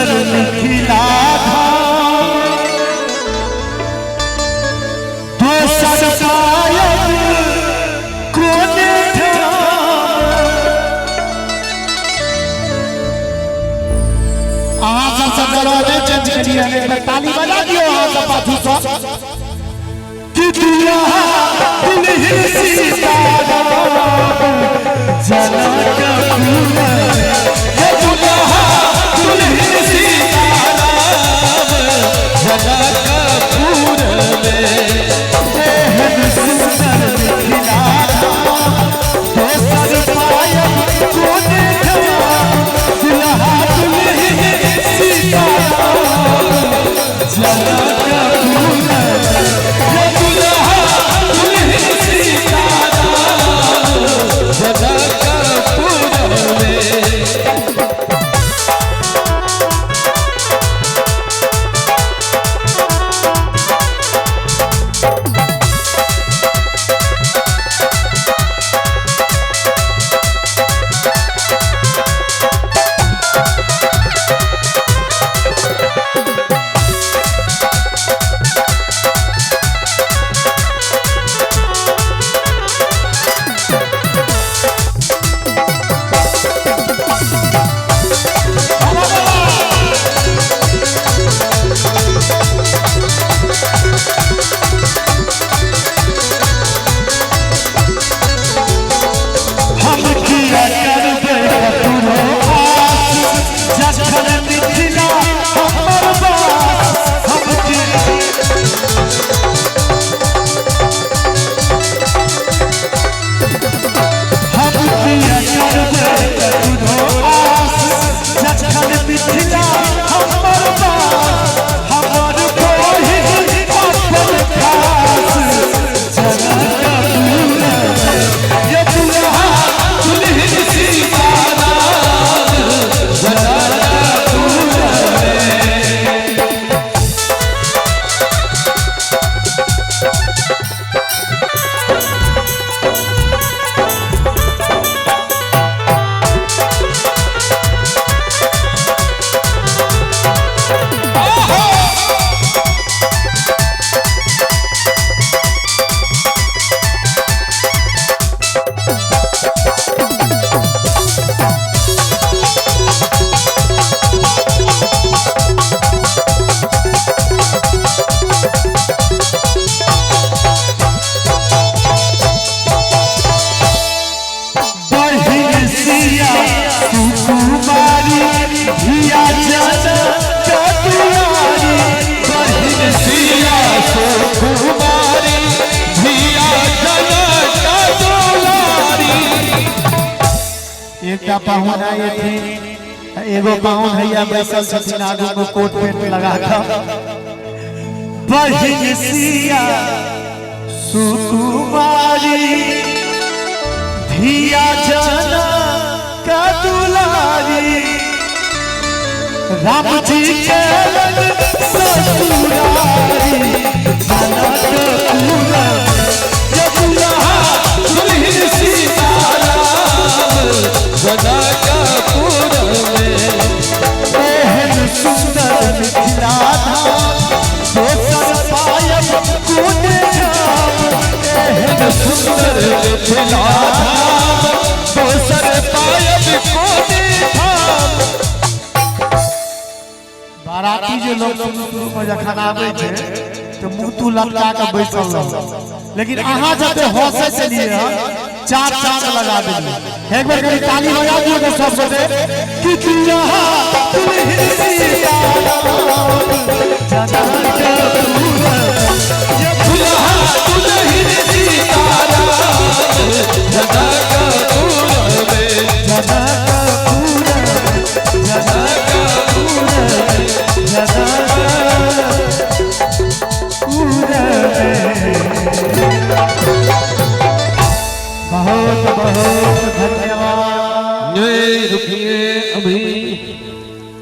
सुंदर निखिला था तो सरसायब कोने था सब दरवाजे चेंज करिए ताली बजा दियो सब पाछू सब कि दुल्हा दुल्हन सीताराम जनक फूल हे दुल्हा दुल्हन सीताराम जनक फूल में एहन सुंदर निखिला तो सर पायब कोने था दुल्हा दुल्हन सीताराम जनक फूल हे दुल्हा दुल्हन सीताराम जनक फूल में पाहुन आए थे एगो पाहुन हैया बैसल छथिन आगू को कोट पेट लगा कर बहिन सिया सुकुमारी धिया जना का दुलारी राम जी के ससुरारी जनक फूल ये दुल्हा दुल्हन सीताराम जनक फूल में एहन सुंदर निखिला तो सर पायब कोने धाम एहन सुंदर निखिला तो सर पायब कोने धाम। बाराती जो लोग शुरू में जखन आवे छे तो मुंह तू लटका के बैसल रह, लेकिन अहाँ जब हंसे से लिए चार चांद लगा देलिए। एक बार कभी ताली बजा दियो तो सब बजे कि दुल्हा दुल्हन सीताराम जनक फूल